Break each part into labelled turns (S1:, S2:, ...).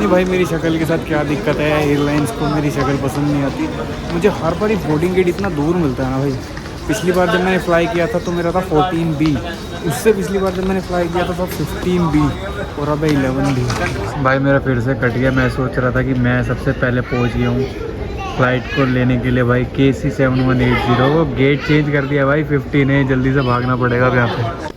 S1: नहीं भाई मेरी शक्ल के साथ क्या दिक्कत है, एयरलाइंस को मेरी शक्ल पसंद नहीं आती। मुझे हर बार ही बोर्डिंग गेट इतना दूर मिलता है ना भाई। पिछली बार जब मैंने फ़्लाई किया था तो मेरा था 14B, उससे पिछली बार जब मैंने फ़्लाई किया था 15B, और अब 11B। भाई मेरा फिर से कट गया। मैं सोच रहा था कि मैं सबसे पहले पहुंच गया हूँ फ़्लाइट को लेने के लिए। भाई KC7180 वो गेट चेंज कर दिया भाई, 15 है, जल्दी से भागना पड़ेगा अब यहाँ पे।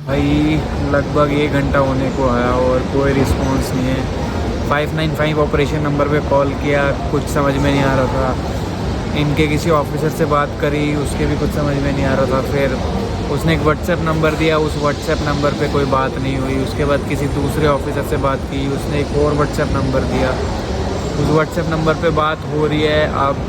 S1: भाई लगभग 1 घंटा होने को आया और कोई रिस्पांस नहीं है। 595 ऑपरेशन नंबर पे कॉल किया, कुछ समझ में नहीं आ रहा था। इनके किसी ऑफिसर से बात करी, उसके भी कुछ समझ में नहीं आ रहा था। फिर उसने एक व्हाट्सएप नंबर दिया, उस व्हाट्सएप नंबर पे कोई बात नहीं हुई। उसके बाद किसी दूसरे ऑफिसर से बात की, उसने एक और व्हाट्सएप नंबर दिया, उस व्हाट्सएप नंबर पे बात हो रही है। अब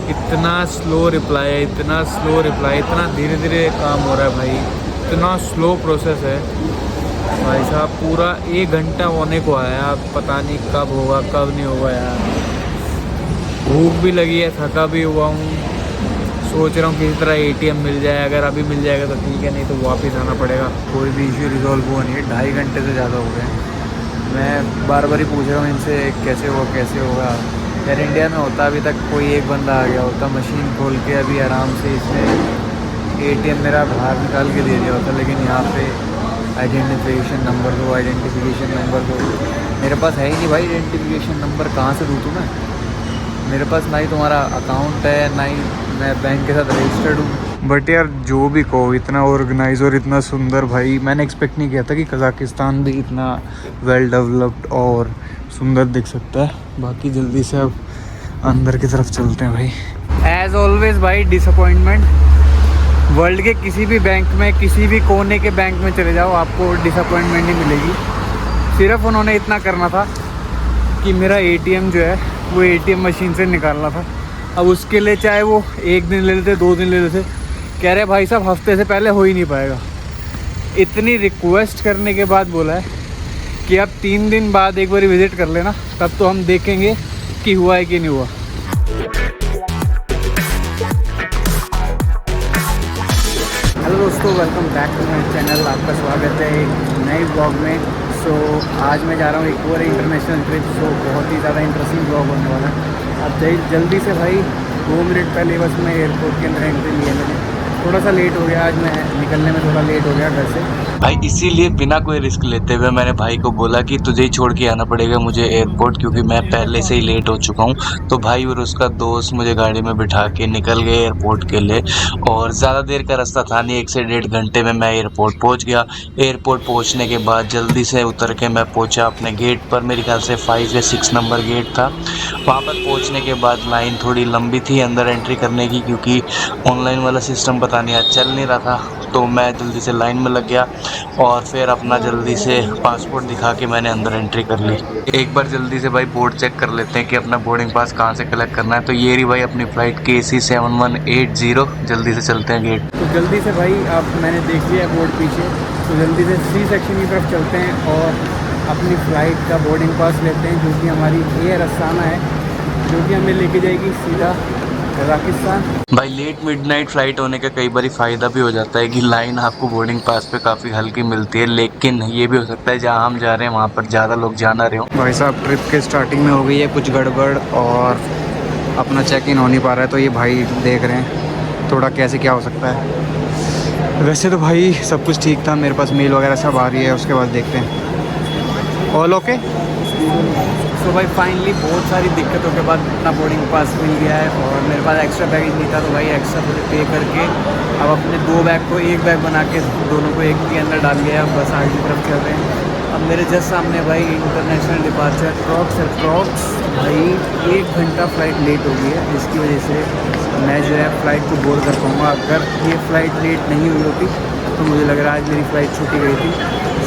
S1: इतना स्लो रिप्लाई है, इतना स्लो रिप्लाई, इतना धीरे धीरे काम हो रहा है भाई, इतना स्लो प्रोसेस है भाई साहब। पूरा 1 घंटा होने को आया, अब पता नहीं कब होगा कब नहीं होगा यार। भूख भी लगी है, थका भी हुआ हूँ। सोच रहा हूँ किसी तरह ATM मिल जाए, अगर अभी मिल जाएगा तो ठीक है, नहीं तो वापस आना पड़ेगा। कोई भी इशू रिजॉल्व हुआ नहीं है, 2.5 घंटे से ज़्यादा हो गए हैं। मैं बार बार ही पूछ रहा हूँ इनसे कैसे होगा। एयर इंडिया में होता अभी तक कोई एक बंदा आ गया होता, मशीन खोल के अभी आराम से इसमें ATM मेरा बाहर निकाल के दे दिया होता। लेकिन यहाँ पे आइडेंटिफिकेशन नंबर दो, आइडेंटिफिकेशन नंबर दो। मेरे पास है ही नहीं भाई आइडेंटिफिकेशन नंबर, कहाँ से दूँ तुम्हें? मेरे पास ना ही तुम्हारा अकाउंट है, ना ही मैं बैंक के साथ रजिस्टर्ड हूँ। बट यार जो भी कहो, इतना ऑर्गेनाइज और इतना सुंदर भाई, मैंने एक्सपेक्ट नहीं किया था कि कज़ाकिस्तान भी इतना वेल डेवलप्ड और सुंदर दिख सकता है। बाकी जल्दी से अब अंदर की तरफ चलते हैं भाई। एज़ ऑलवेज़ भाई डिसअपॉइंटमेंट। वर्ल्ड के किसी भी बैंक में, किसी भी कोने के बैंक में चले जाओ, आपको डिसअपॉइंटमेंट नहीं मिलेगी। सिर्फ उन्होंने इतना करना था कि मेरा ATM जो है वो ATM मशीन से निकालना था। अब उसके लिए चाहे वो 1 दिन ले लेते, 2 दिन ले लेते, कह रहे भाई साहब हफ्ते से पहले हो ही नहीं पाएगा। इतनी रिक्वेस्ट करने के बाद बोला है कि आप 3 दिन बाद एक बार विज़िट कर लेना, तब तो हम देखेंगे कि हुआ है कि नहीं हुआ। हेलो दोस्तों, welcome back to my channel. आपका स्वागत है एक नए ब्लॉग में। आज मैं जा रहा हूँ एक और इंटरनेशनल ट्रिप। बहुत ही ज़्यादा इंटरेस्टिंग ब्लॉग होने वाला है। अब जल्दी से भाई 2 मिनट पहले बस मैं एयरपोर्ट के अंदर एंट्री लिया मैंने। थोड़ा सा लेट हो गया आज, मैं निकलने में थोड़ा लेट हो गया घर से
S2: भाई। इसीलिए बिना कोई रिस्क लेते हुए मैंने भाई को बोला कि तुझे ही छोड़ के आना पड़ेगा मुझे एयरपोर्ट, क्योंकि मैं पहले से ही लेट हो चुका हूँ। तो भाई और उसका दोस्त मुझे गाड़ी में बिठा के निकल गए एयरपोर्ट के लिए। और ज़्यादा देर का रास्ता था नहीं, 1 से 1.5 घंटे में मैं एयरपोर्ट पहुँच गया। एयरपोर्ट पहुँचने के बाद जल्दी से उतर के मैं पहुँचा अपने गेट पर। मेरे ख्याल से 5 या 6 नंबर गेट था। वहाँ पर पहुँचने के बाद लाइन थोड़ी लंबी थी अंदर एंट्री करने की, क्योंकि ऑनलाइन वाला सिस्टम पता नहीं आज चल नहीं रहा था। तो मैं जल्दी से लाइन में लग गया और फिर अपना जल्दी से पासपोर्ट दिखा के मैंने अंदर एंट्री कर ली। एक बार जल्दी से भाई बोर्ड चेक कर लेते हैं कि अपना बोर्डिंग पास कहाँ से कलेक्ट करना है। तो ये रही भाई अपनी फ़्लाइट KC7180। जल्दी से चलते हैं गेट।
S1: तो जल्दी से भाई अब मैंने देख लिया बोर्ड पीछे, तो जल्दी से C सेक्शन की तरफ चलते हैं और अपनी फ़्लाइट का बोर्डिंग पास लेते हैं, जो कि हमारी एयर अस्ताना है, जो कि हमें लेके जाएगी सीधा कज़ाकिस्तान।
S2: भाई लेट मिडनाइट फ़्लाइट होने का कई बार फ़ायदा भी हो जाता है कि लाइन आपको बोर्डिंग पास पे काफ़ी हल्की मिलती है। लेकिन ये भी हो सकता है जहाँ हम जा रहे हैं वहाँ पर ज़्यादा लोग जा ना रहे हो।
S1: भाई साहब ट्रिप के स्टार्टिंग में हो गई है कुछ गड़बड़ और अपना चेक इन हो नहीं पा रहा है। तो ये भाई देख रहे हैं थोड़ा कैसे क्या हो सकता है। वैसे तो भाई सब कुछ ठीक था, मेरे पास मेल वगैरह सब आ रही है, उसके बाद देखते हैं। All okay. तो भाई फाइनली बहुत सारी दिक्कतों के बाद अपना बोर्डिंग पास मिल गया है और मेरे पास एक्स्ट्रा बैगेज नहीं था, तो भाई एक्स्ट्रा मुझे पे करके अब अपने 2 बैग को 1 बैग बना के दोनों को एक के अंदर डाल लिया। बस आगे की तरफ चल रहे हैं। अब मेरे जस्ट सामने भाई इंटरनेशनल डिपार्चर क्रॉक्स भाई 1 घंटा फ़्लाइट लेट हो गई है, जिसकी वजह से मैं जो है फ़्लाइट को बोर्ड कर पाऊँगा। अगर ये फ़्लाइट लेट नहीं हुई होती तो मुझे लग रहा है आज मेरी फ़्लाइट छूटी गई थी।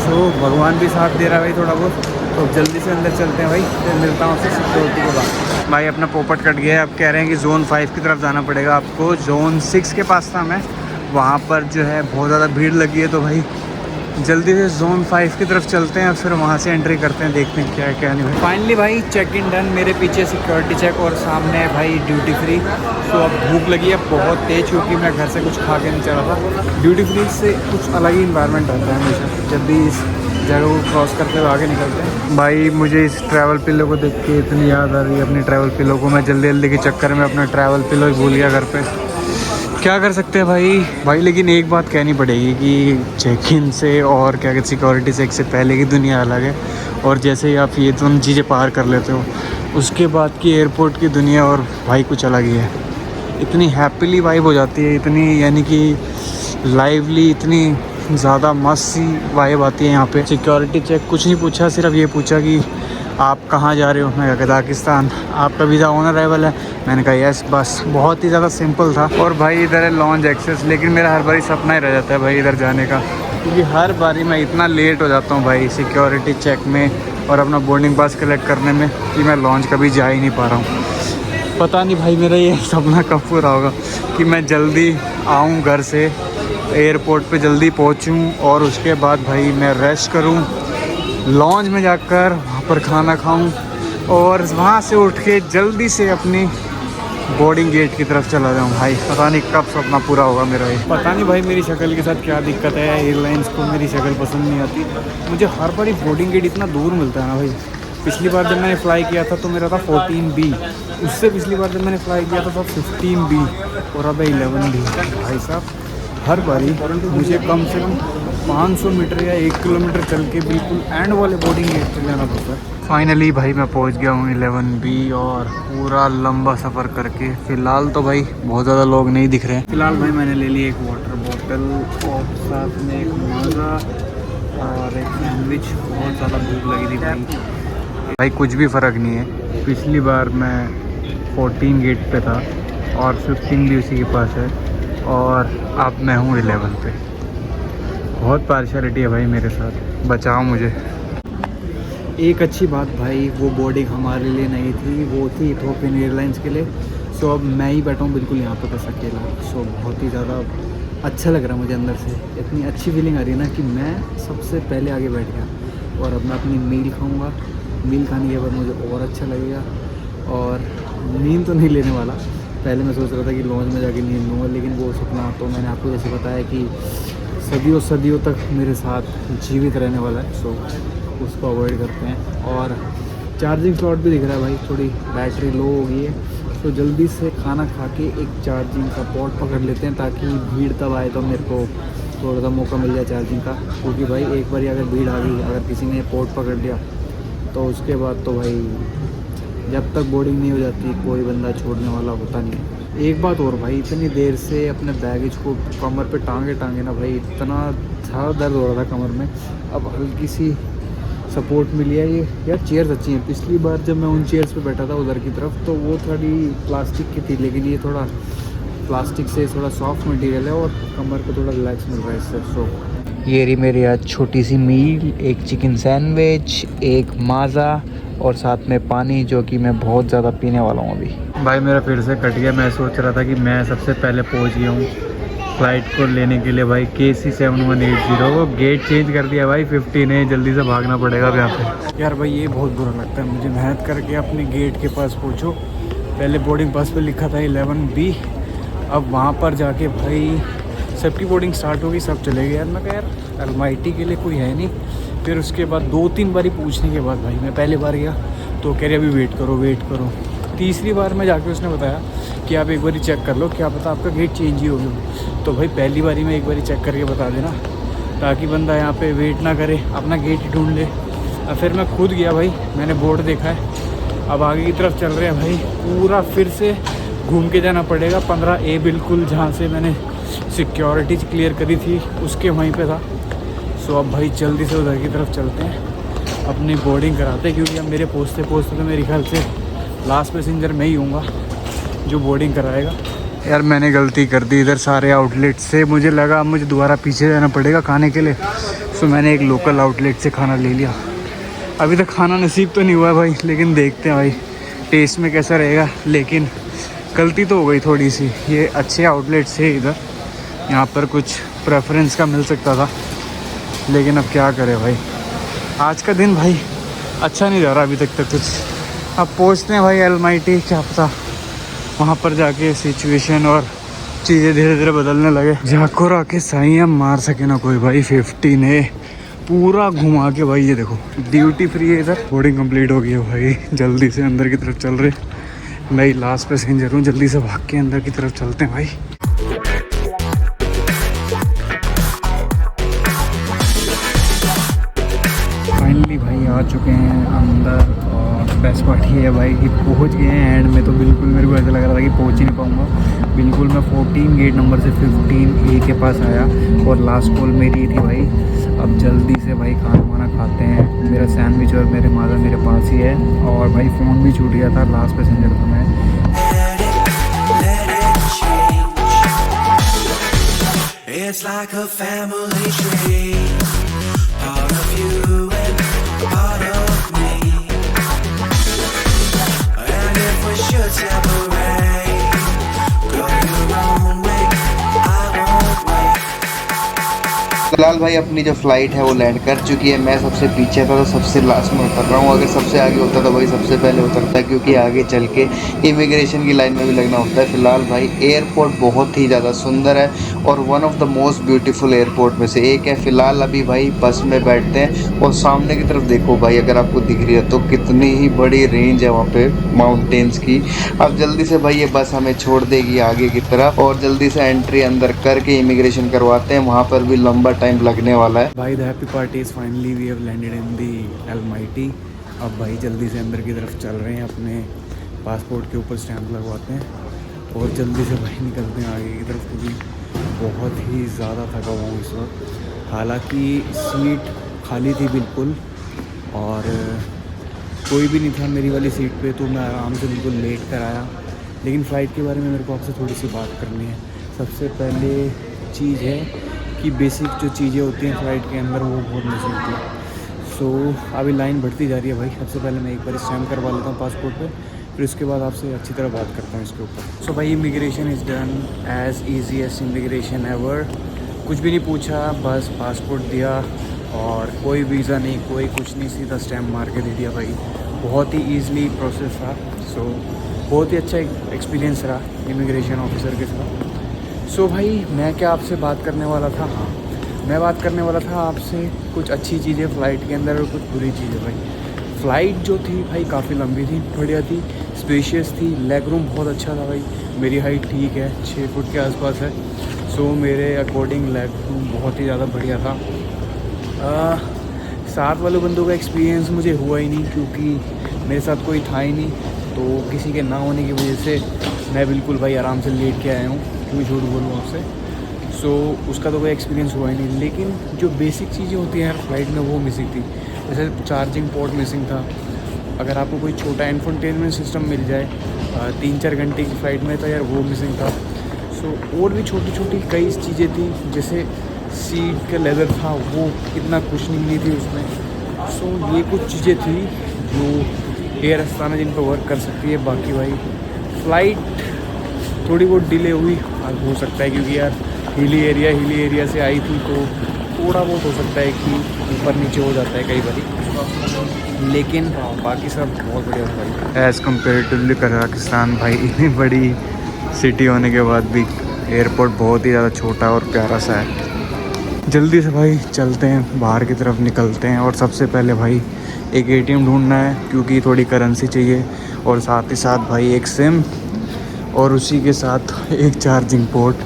S1: सो भगवान भी साथ दे रहा है भाई थोड़ा बहुत। तो जल्दी से अंदर चलते हैं भाई, फिर मिलता हूँ उससे सिक्योरिटी के बाद। भाई अपना पोपट कट गया है, अब कह रहे हैं कि ज़ोन 5 की तरफ जाना पड़ेगा आपको। ज़ोन 6 के पास था मैं, वहाँ पर जो है बहुत ज़्यादा भीड़ लगी है। तो भाई जल्दी से जोन 5 की तरफ चलते हैं, फिर वहाँ से एंट्री करते हैं, देखते हैं क्या है क्या नहीं। फाइनली भाई चेक इन डन, मेरे पीछे सिक्योरिटी चेक और सामने है भाई ड्यूटी फ्री। तो अब भूख लगी है बहुत तेज़, क्योंकि मैं घर से कुछ खा के नहीं चला था। ड्यूटी फ्री से कुछ अलग ही इन्वायरमेंट रहता है हमेशा जब भी इस जगह को क्रॉस करते हुए आगे निकलते हैं। भाई मुझे इस ट्रैवल पिलो को देख के इतनी याद आ रही है अपनी ट्रैवल पिलो को। मैं जल्दी जल्दी के चक्कर में अपना ट्रैवल पिलो ही भूल गया घर पे। क्या कर सकते हैं भाई। लेकिन एक बात कहनी पड़ेगी कि चेक इन से और क्या कहते सिक्योरिटी चेक से पहले की दुनिया अलग है, और जैसे ही आप ये दोनों चीज़ें पार कर लेते हो उसके बाद की एयरपोर्ट की दुनिया और भाई कुछ अलग ही है। इतनी हैप्पीली वाइब हो जाती है, इतनी यानी कि लाइवली, इतनी ज़्यादा मस्त सी वाइब आती है यहाँ पे। सिक्योरिटी चेक कुछ नहीं पूछा, सिर्फ ये पूछा कि आप कहाँ जा रहे हो। मैं कहा कज़ाकिस्तान। आपका वीज़ा ऑन अराइवल है। मैंने कहा यस। बस बहुत ही ज़्यादा सिंपल था। और भाई इधर है लॉन्च एक्सेस, लेकिन मेरा हर बारी सपना ही रह जाता है भाई इधर जाने का, क्योंकि हर बारी मैं इतना लेट हो जाता हूँ भाई सिक्योरिटी चेक में और अपना बोर्डिंग पास कलेक्ट करने में कि मैं लॉन्च कभी जा ही नहीं पा रहा हूँ। पता नहीं भाई मेरा ये सपना कब पूरा होगा कि मैं जल्दी आऊँ घर से, एयरपोर्ट पे जल्दी पहुँचूँ और उसके बाद भाई मैं रेस्ट करूँ, लॉन्च में जाकर वहाँ पर खाना खाऊँ और वहाँ से उठ के जल्दी से अपनी बोर्डिंग गेट की तरफ चला जाऊँ। भाई पता नहीं कब सपना पूरा होगा मेरा ये। पता नहीं भाई मेरी शक्ल के साथ क्या दिक्कत है, एयरलाइंस को मेरी शक्ल पसंद नहीं आती। मुझे हर बार बोर्डिंग गेट इतना दूर मिलता है ना भाई। पिछली बार जब मैंने फ़्लाई किया था तो मेरा था 14B, उससे पिछली बार जब मैंने फ़्लाई किया था 15B और अब 11B। भाई साहब हर बारी मुझे कम से कम 500 मीटर या 1 किलोमीटर चल के बिल्कुल एंड वाले बोर्डिंग गेट पे जाना पड़ता है। फाइनली भाई मैं पहुंच गया हूँ 11B और पूरा लंबा सफ़र करके। फ़िलहाल तो भाई बहुत ज़्यादा लोग नहीं दिख रहे हैं। फ़िलहाल भाई मैंने ले ली एक वाटर बॉटल और साथ में एक माजा और एक सैंडविच। बहुत ज़्यादा भूख लगी थी भाई कुछ भी फ़र्क नहीं है। पिछली बार मैं 14 गेट पे था और 15 भी उसी के पास है, और अब मैं हूँ 11 पे। बहुत पार्शियलिटी है भाई मेरे साथ, बचाओ मुझे। एक अच्छी बात भाई, वो बोर्डिंग हमारे लिए नहीं थी, वो थी इथोपियन एयरलाइंस के लिए। सो अब मैं ही बैठा हूँ बिल्कुल यहाँ पे बस अकेला। सो बहुत ही ज़्यादा अच्छा लग रहा है मुझे अंदर से। इतनी अच्छी फीलिंग आ रही है ना कि मैं सबसे पहले आगे बैठ गया और अब मैं अपनी मील खाऊँगा। मील खाने के बाद मुझे और अच्छा लगेगा। और नींद तो नहीं लेने वाला, पहले मैं सोच रहा था कि लॉन्च में जाके नींद लूँगा, लेकिन वो सपना तो मैंने आपको जैसे बताया कि सदियों सदियों तक मेरे साथ जीवित रहने वाला है। सो उसको अवॉइड करते हैं। और चार्जिंग स्लॉट भी दिख रहा है भाई, थोड़ी बैटरी लो हो गई है। तो जल्दी से खाना खा के एक चार्जिंग का पॉट पकड़ लेते हैं, ताकि भीड़ तब आए तो मेरे को थोड़ा सा मौका मिल जाए चार्जिंग का। क्योंकि भाई एक बार अगर भीड़ आ गई, अगर किसी ने पोर्ट पकड़ लिया तो उसके बाद तो भाई जब तक बोर्डिंग नहीं हो जाती कोई बंदा छोड़ने वाला होता नहीं है। एक बात और भाई, इतनी देर से अपने बैगेज को कमर पे टांगे ना भाई, इतना ज़्यादा दर्द हो रहा था कमर में। अब हल्की सी सपोर्ट मिली है। ये यार चेयर्स अच्छी हैं। पिछली बार जब मैं उन चेयर्स पे बैठा था उधर की तरफ तो वो थोड़ी प्लास्टिक की थी, लेकिन ये थोड़ा प्लास्टिक से थोड़ा सॉफ्ट मटेरियल है और कमर को थोड़ा रिलैक्स मिल रहा है इससे। सो ये रही मेरी आज छोटी सी मील, एक चिकन सैंडविच, एक माज़ा और साथ में पानी, जो कि मैं बहुत ज़्यादा पीने वाला हूँ अभी। भाई मेरा फिर से कट गया। मैं सोच रहा था कि मैं सबसे पहले पहुँच गया हूँ फ़्लाइट को लेने के लिए भाई। KC7180 वो गेट चेंज कर दिया भाई, 15 है, जल्दी से भागना पड़ेगा अब यहाँ पे। यार भाई ये बहुत बुरा लगता है मुझे, मेहनत करके अपने गेट के पास पहुँचो। पहले बोर्डिंग पास पे लिखा था 11B, अब वहाँ पर जाके भाई सबकी बोर्डिंग स्टार्ट होगी, सब चले गए। यार मैं कहा यार अलमाइटी के लिए कोई है नहीं। फिर उसके बाद 2-3 बारी पूछने के बाद भाई मैं पहले बार गया तो कह रहे अभी वेट करो। तीसरी बार में जाके उसने बताया कि आप एक बारी चेक कर लो, क्या पता आपका गेट चेंज ही हो गया। तो भाई पहली बारी में एक बारी चेक करके बता देना, ताकि बंदा यहाँ पे वेट ना करे, अपना गेट ही ढूंढ ले। और फिर मैं खुद गया भाई, मैंने बोर्ड देखा है। अब आगे की तरफ चल रहे हैं भाई, पूरा फिर से घूम के जाना पड़ेगा। 15A बिल्कुल जहाँ से मैंने सिक्योरिटी क्लियर करी थी उसके वहीं पे था। सो अब भाई जल्दी से उधर की तरफ चलते हैं, अपनी बोर्डिंग कराते हैं, क्योंकि अब मेरे पहुँचते तो मेरे ख्याल से लास्ट पैसेंजर मैं ही हूँगा जो बोर्डिंग कराएगा। यार मैंने गलती कर दी, इधर सारे आउटलेट से मुझे लगा मुझे दोबारा पीछे जाना पड़ेगा खाने के लिए। सो मैंने एक लोकल आउटलेट से खाना ले लिया। अभी तक खाना नसीब तो नहीं हुआ भाई, लेकिन देखते हैं भाई टेस्ट में कैसा रहेगा। लेकिन गलती तो हो गई थोड़ी सी, ये अच्छे आउटलेट से इधर यहाँ पर कुछ प्रेफरेंस का मिल सकता था। लेकिन अब क्या करें भाई, आज का दिन भाई अच्छा नहीं जा रहा अभी तक कुछ। अब पहुँचते हैं भाई अलमाइटी, क्या पता वहाँ पर जाके सिचुएशन और चीज़ें धीरे धीरे बदलने लगे, झाको आके साइयाँ मार सके ना कोई भाई। 15 है पूरा घुमा के भाई, ये देखो ड्यूटी फ्री है इधर। बोर्डिंग कंप्लीट हो गई है भाई, जल्दी से अंदर की तरफ चल रहे। मैं ही लास्ट पैसेंजर हूँ, जल्दी से भाग के अंदर की तरफ चलते हैं भाई। फाइनली भाई आ चुके हैं अंदर, और बेस्ट पार्ट ये है भाई कि पहुंच गए हैं एंड में। तो बिल्कुल मेरे को ऐसा लग रहा था कि पहुंच ही नहीं पाऊंगा। बिल्कुल मैं 14 गेट नंबर से 15A के पास आया और लास्ट कॉल मेरी थी भाई। अब जल्दी से भाई खाना वाना खाते हैं। मेरा सैंडविच और मेरे माज़ा मेरे पास ही है, और भाई फ़ोन भी छूट गया था, लास्ट पैसेंजर था मैं। It's like a family tree, part of you and part of me. And if we should separate, go your own way, I won't wait.
S2: फिलहाल भाई अपनी जो फ्लाइट है वो लैंड कर चुकी है। मैं सबसे पीछे था तो सबसे लास्ट में उतर रहा हूँ। अगर सबसे आगे होता तो भाई सबसे पहले उतरता, क्योंकि आगे चल के इमिग्रेशन की लाइन में भी लगना होता है। फिलहाल भाई एयरपोर्ट बहुत ही ज़्यादा सुंदर है और one of the most beautiful airport में से एक है। फिलहाल अभी भाई बस में बैठते हैं और सामने की तरफ देखो भाई, अगर आपको दिख रही है तो कितनी ही बड़ी रेंज है वहाँ पे माउंटेन्स की। अब जल्दी से भाई ये बस हमें छोड़ देगी आगे की तरफ, और जल्दी से एंट्री अंदर करके इमिग्रेशन करवाते हैं। वहाँ पर भी लंबा टाइम लगने वाला है।
S1: भाई the happy party is finally we have landed in the Almaty. अब भाई जल्दी से अंदर की तरफ चल रहे हैं, अपने पासपोर्ट के ऊपर स्टैंप लगवाते हैं और जल्दी से भाई निकलते हैं आगे की तरफ, क्योंकि बहुत ही ज़्यादा थका हुआ हूँ इस वक्त। हालांकि सीट खाली थी बिल्कुल और कोई भी नहीं था मेरी वाली सीट पे, तो मैं आराम से बिल्कुल लेट कर आया। लेकिन फ़्लाइट के बारे में मेरे को आपसे थोड़ी सी बात करनी है। सबसे पहले चीज़ है कि बेसिक जो चीज़ें होती हैं फ़्लाइट के अंदर वो बहुत मिसिंग थी। सो अभी लाइन बढ़ती जा रही है भाई। सबसे पहले मैं एक बार स्टैम्प करवा लेता हूँ पासपोर्ट पे, फिर उसके बाद आपसे अच्छी तरह बात करता हूँ इसके ऊपर। सो भाई immigration is done as easiest immigration ever. कुछ भी नहीं पूछा, बस पासपोर्ट दिया और कोई वीज़ा नहीं, कोई कुछ नहीं, सीधा स्टैम्प मार के दे दिया भाई। बहुत ही ईज़िली प्रोसेस था। सो बहुत ही अच्छा एक्सपीरियंस रहा इमिग्रेशन ऑफिसर के साथ। सो भाई मैं क्या आपसे बात करने वाला था, हाँ मैं बात करने वाला था आपसे कुछ अच्छी चीज़ें फ़्लाइट के अंदर और कुछ बुरी चीज़ें। भाई फ़्लाइट जो थी भाई काफ़ी लंबी थी, बढ़िया थी, स्पेशियस थी, लेग रूम बहुत अच्छा था भाई। मेरी हाइट ठीक है, 6 फुट के आसपास है। सो मेरे अकॉर्डिंग लेग रूम बहुत ही ज़्यादा बढ़िया था। साथ वाले बंदों का एक्सपीरियंस मुझे हुआ ही नहीं, क्योंकि मेरे साथ कोई था ही नहीं। तो किसी के ना होने की वजह से मैं बिल्कुल भाई आराम से लेट के आया हूँ, क्यों झूठ बोलूँ आपसे। सो उसका तो कोई एक्सपीरियंस हुआ ही नहीं। लेकिन जो बेसिक चीज़ें होती हैं यार फ़्लाइट में वो मिसिंग थी। जैसे चार्जिंग पोर्ट मिसिंग था। अगर आपको कोई छोटा इंफोटेनमेंट सिस्टम मिल जाए 3-4 घंटे की फ़्लाइट में, तो यार वो मिसिंग था। सो और भी छोटी छोटी कई चीज़ें थी, जैसे सीट का लेदर था वो इतना कुशनिंग नहीं थी उसमें। सो ये कुछ चीज़ें थी जो एयर अस्ताना जिन पर वर्क कर सकती है। बाकी भाई फ़्लाइट थोड़ी बहुत डिले हुई हो सकता है, क्योंकि यार हिली एरिया से आई थी, तो थोड़ा बहुत हो सकता है कि ऊपर नीचे हो जाता है कई बार। लेकिन बाकी सब बहुत बढ़िया भाई एज़ कम्पेरेटिवली कज़ाकिस्तान। भाई इतनी बड़ी सिटी होने के बाद भी एयरपोर्ट बहुत ही ज़्यादा छोटा और प्यारा सा है। जल्दी से भाई चलते हैं, बाहर की तरफ निकलते हैं, और सबसे पहले भाई एक ATM ढूंढना है, क्योंकि थोड़ी करेंसी चाहिए, और साथ ही साथ भाई एक सिम, और उसी के साथ एक चार्जिंग पोर्ट,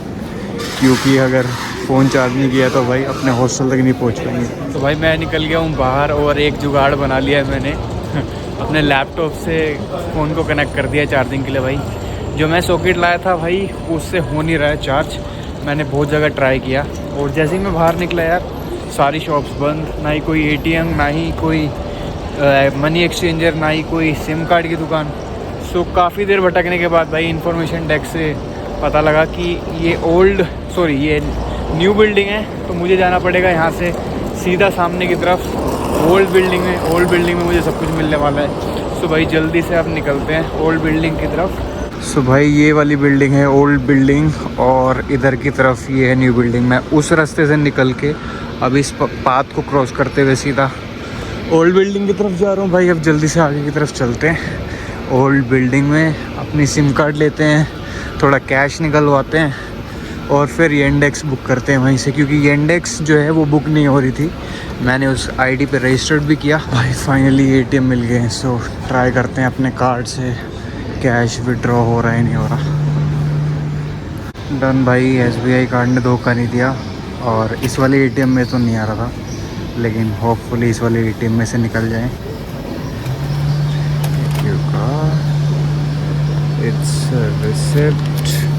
S1: क्योंकि अगर फ़ोन चार्ज नहीं किया तो भाई अपने हॉस्टल तक नहीं पहुंच पाएंगे। तो भाई मैं निकल गया हूँ बाहर, और एक जुगाड़ बना लिया है मैंने अपने लैपटॉप से फ़ोन को कनेक्ट कर दिया चार्जिंग के लिए। भाई जो मैं सॉकेट लाया था भाई उससे हो नहीं रहा है चार्ज। मैंने बहुत जगह ट्राई किया, और जैसे ही मैं बाहर निकला यार सारी शॉप्स बंद, ना ही कोई ATM, ना ही कोई मनी एक्सचेंजर, ना ही कोई सिम कार्ड की दुकान। सो काफ़ी देर भटकने के बाद भाई इंफॉर्मेशन डेस्क से पता लगा कि ये न्यू बिल्डिंग है, तो मुझे जाना पड़ेगा यहाँ से सीधा सामने की तरफ ओल्ड बिल्डिंग में मुझे सब कुछ मिलने वाला है। सो भाई जल्दी से अब निकलते हैं ओल्ड बिल्डिंग की तरफ। सो भाई ये वाली बिल्डिंग है ओल्ड बिल्डिंग, और इधर की तरफ ये है न्यू बिल्डिंग। मैं उस रास्ते से निकल के अब इस पाथ को क्रॉस करते हुए सीधा ओल्ड बिल्डिंग की तरफ जा रहा हूँ भाई। अब जल्दी से आगे की तरफ चलते हैं। ओल्ड बिल्डिंग में अपनी सिम कार्ड लेते हैं, थोड़ा कैश निकलवाते हैं और फिर येंडेक्स बुक करते हैं वहीं से, क्योंकि येंडेक्स जो है वो बुक नहीं हो रही थी। मैंने उस आईडी पे रजिस्टर्ड भी किया भाई। फाइनली एटीएम मिल गए। सो ट्राई करते हैं अपने कार्ड से कैश विड्रॉ हो रहा है नहीं हो रहा। डन भाई। एसबीआई कार्ड ने धोखा नहीं दिया, और इस वाले एटीएम में तो नहीं आ रहा था, लेकिन होपफुली इस वाले एटीएम में से निकल जाए। It's receipt.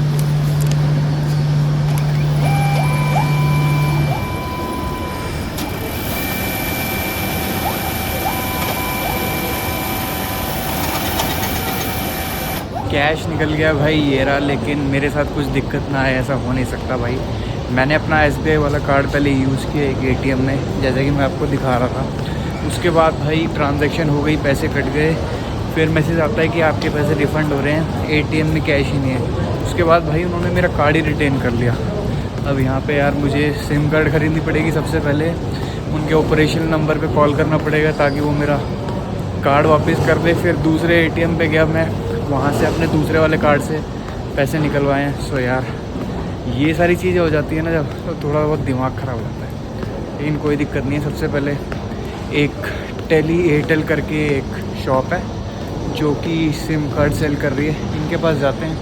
S1: कैश निकल गया भाई ये रहा, लेकिन मेरे साथ कुछ दिक्कत ना आए ऐसा हो नहीं सकता भाई। मैंने अपना एसबीआई वाला कार्ड पहले यूज़ किया एक एटीएम में, जैसे कि मैं आपको दिखा रहा था। उसके बाद भाई ट्रांजैक्शन हो गई, पैसे कट गए, फिर मैसेज आता है कि आपके पैसे रिफ़ंड हो रहे हैं, एटीएम में कैश ही नहीं है। उसके बाद भाई उन्होंने मेरा कार्ड ही रिटेन कर लिया। अब यहाँ पे यार मुझे सिम कार्ड ख़रीदनी पड़ेगी। सबसे पहले उनके ऑपरेशन नंबर पे कॉल करना पड़ेगा ताकि वो मेरा कार्ड वापस कर दे। फिर दूसरे एटीएम पे गया मैं, वहाँ से अपने दूसरे वाले कार्ड से पैसे निकलवाए हैं। सो यार ये सारी चीज़ें हो जाती है ना जब, तो थोड़ा बहुत दिमाग ख़राब हो जाता है, लेकिन कोई दिक्कत नहीं है। सबसे पहले एक टेली एयरटेल करके एक शॉप है जो कि सिम कार्ड सेल कर रही है, इनके पास जाते हैं,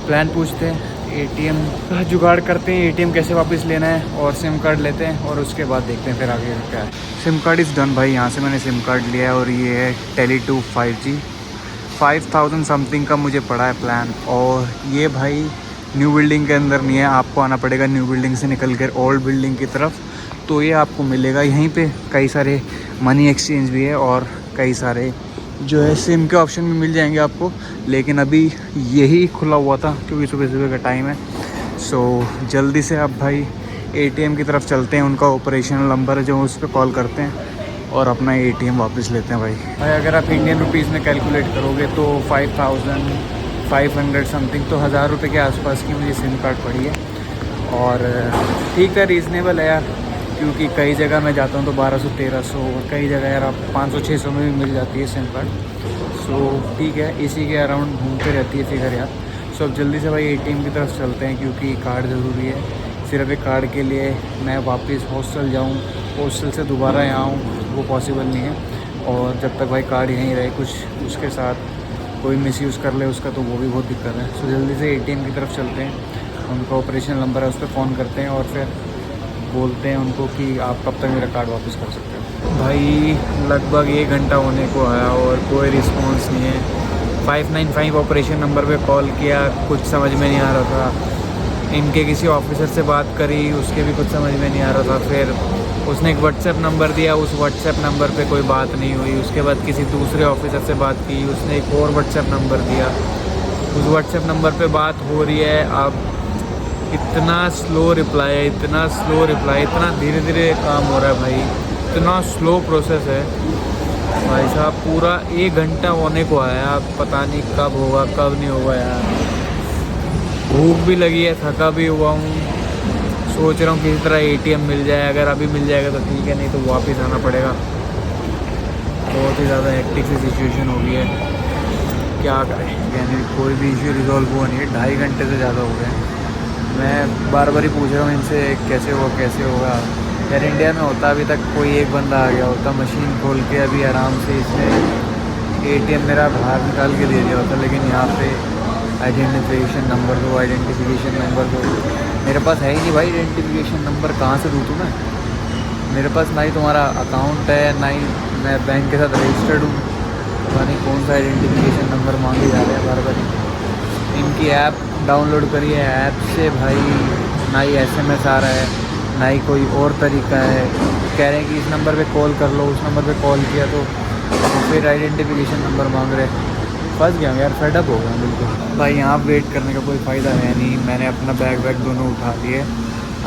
S1: प्लान पूछते हैं, एटीएम का जुगाड़ करते हैं, एटीएम कैसे वापस लेना है, और सिम कार्ड लेते हैं, और उसके बाद देखते हैं फिर आगे क्या है। सिम कार्ड इज़ डन भाई। यहाँ से मैंने सिम कार्ड लिया है, और ये है टेली2 5G। 5000 समथिंग का मुझे पड़ा है प्लान। और ये भाई न्यू बिल्डिंग के अंदर नहीं है, आपको आना पड़ेगा न्यू बिल्डिंग से निकल कर ओल्ड बिल्डिंग की तरफ, तो ये आपको मिलेगा। यहीं पे कई सारे मनी एक्सचेंज भी है, और कई सारे जो है सिम के ऑप्शन भी मिल जाएंगे आपको, लेकिन अभी यही खुला हुआ था क्योंकि सुबह सुबह का टाइम है। सो जल्दी से आप भाई एटीएम की तरफ चलते हैं, उनका ऑपरेशनल नंबर है जो उस पर कॉल करते हैं, और अपना एटीएम वापस लेते हैं भाई। अगर आप इंडियन रुपीज़ में कैलकुलेट करोगे तो 5500 समथिंग, तो 1000 रुपये के आसपास की मुझे सिम कार्ड पड़ी है। और ठीक है, रीज़नेबल है यार, क्योंकि कई जगह मैं जाता हूँ तो 1200-1300, और कई जगह यार आप 500-600 में भी मिल जाती है सिम कार्ड। सो ठीक है, इसी के अराउंड घूमते रहती है फिगर यार। सो अब जल्दी से भाई एटीएम की तरफ चलते हैं, क्योंकि कार्ड ज़रूरी है। सिर्फ एक कार्ड के लिए मैं वापस हॉस्टल जाऊँ, हॉस्टल से दोबारा यहाँ आऊँ, वो पॉसिबल नहीं है। और जब तक भाई कार्ड यहीं रहे, कुछ उसके साथ कोई मिसयूज़ कर ले उसका, तो वो भी बहुत दिक्कत है। सो जल्दी से एटीएम की तरफ चलते हैं, उनका ऑपरेशन नंबर है उस पर फ़ोन करते हैं, और फिर बोलते हैं उनको कि आप कब तक मेरा कार्ड वापस कर सकते हो। भाई लगभग 1 घंटा होने को आया और कोई रिस्पांस नहीं है। 595 ऑपरेशन नंबर पे कॉल किया, कुछ समझ में नहीं आ रहा था। इनके किसी ऑफिसर से बात करी, उसके भी कुछ समझ में नहीं आ रहा था। फिर उसने एक व्हाट्सएप नंबर दिया, उस व्हाट्सएप नंबर पे कोई बात नहीं हुई। उसके बाद किसी दूसरे ऑफिसर से बात की, उसने एक और व्हाट्सएप नंबर दिया, उस व्हाट्सएप नंबर पे बात हो रही है। अब इतना स्लो रिप्लाई है, इतना स्लो रिप्लाई, इतना धीरे धीरे काम हो रहा है भाई, इतना स्लो प्रोसेस है भाई साहब। पूरा 1 घंटा होने को आया, पता नहीं कब होगा कब नहीं होगा यार। भूख भी लगी है, थका भी हुआ हूँ। सोच रहा हूँ किसी तरह एटीएम मिल जाए, अगर अभी मिल जाएगा तो ठीक है, नहीं तो वापस आना पड़ेगा। बहुत ही ज़्यादा हेक्टिक सी सिचुएशन हो गई है, क्या करें। यानी कोई भी इशू रिजॉल्व हुआ नहीं है, 2.5 घंटे से ज़्यादा हो गए हैं। मैं बार बार ही पूछ रहा हूँ इनसे कैसे होगा। यार इंडिया में होता अभी तक कोई एक बंदा आ गया होता, मशीन खोल के अभी आराम से इसने एटीएम मेरा बाहर निकाल के दे दिया होता। लेकिन यहाँ पे आइडेंटिफिकेशन नंबर दो, आइडेंटिफिकेशन नंबर दो, मेरे पास है ही नहीं भाई। आइडेंटिफिकेशन नंबर कहाँ से दूँ तुम्हें? मेरे पास ना ही तुम्हारा अकाउंट है, ना ही मैं बैंक के साथ रजिस्टर्ड हूँ। पता नहीं कौन सा आइडेंटिफिकेशन नंबर मांगे जा रहे हैं बार बार। इनकी ऐप डाउनलोड करिए, ऐप से भाई ना ही एसएमएस आ रहा है, ना ही कोई और तरीका है। कह रहे हैं कि इस नंबर पे कॉल कर लो, उस नंबर पे कॉल किया तो फिर आइडेंटिफिकेशन नंबर मांग रहे। फंस गया यार, फेडअप हो गया बिल्कुल भाई। यहाँ वेट करने का कोई फ़ायदा है नहीं। मैंने अपना बैग वैग दोनों उठा दिए,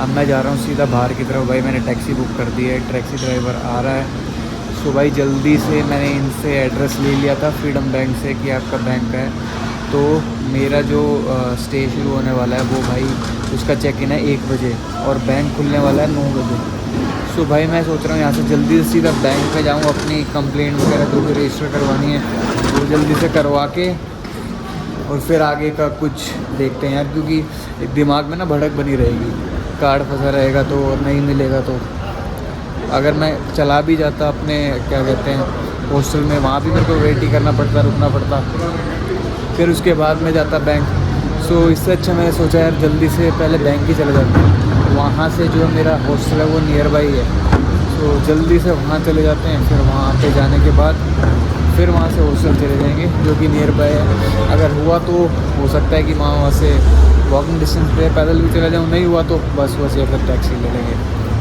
S1: अब मैं जा रहा हूँ सीधा बाहर की तरफ। भाई मैंने टैक्सी बुक कर दी है, टैक्सी ड्राइवर आ रहा है। सो भाई जल्दी से मैंने इनसे एड्रेस ले लिया था फ्रीडम बैंक से कि आपका बैंक है, तो मेरा जो स्टे शुरू होने वाला है वो भाई उसका चेक इन है 1 बजे और बैंक खुलने वाला है 9 बजे। सो भाई मैं सोच रहा हूँ यहाँ से जल्दी से सीधा बैंक में जाऊँ, अपनी कंप्लेंट वगैरह जो भी रजिस्टर करवानी है वो जल्दी से करवा के और फिर आगे का कुछ देखते हैं यार, क्योंकि दिमाग में ना भड़क बनी रहेगी। कार्ड फंसा रहेगा तो नहीं मिलेगा, तो अगर मैं चला भी जाता अपने क्या कहते हैं हॉस्टल में, वहाँ भी मेरे को वेट ही करना पड़ता, रुकना पड़ता, फिर उसके बाद में जाता बैंक। सो इससे अच्छा मैंने सोचा यार जल्दी से पहले बैंक ही चले जाते हैं। वहाँ से जो मेरा हॉस्टल है वो नियर बाई है, तो जल्दी से वहाँ चले जाते हैं। फिर वहाँ पे जाने के बाद फिर वहाँ से हॉस्टल चले जाएंगे जो कि नियर बाई है। अगर हुआ तो हो सकता है कि वहाँ से वॉकिंग डिस्टेंस पे पैदल भी चला जाऊँ, नहीं हुआ तो बस या फिर टैक्सी ले लेंगे,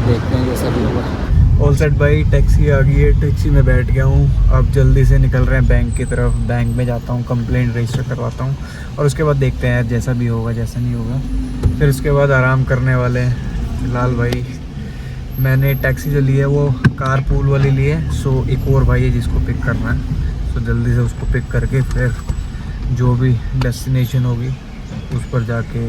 S1: देखते हैं जैसा भी होगा। ऑल सेट भाई, टैक्सी आ गई है, टैक्सी में बैठ गया हूँ। अब जल्दी से निकल रहे हैं बैंक की तरफ। बैंक में जाता हूँ, कंप्लेंट रजिस्टर करवाता हूँ और उसके बाद देखते हैं जैसा भी होगा जैसा नहीं होगा, फिर उसके बाद आराम करने वाले हैं। फिलहाल भाई मैंने टैक्सी जो ली है वो कार पूल वाली ली है। सो एक और भाई है जिसको पिक करना है, सो जल्दी से उसको पिक करके फिर जो भी डेस्टिनेशन होगी उस पर जाके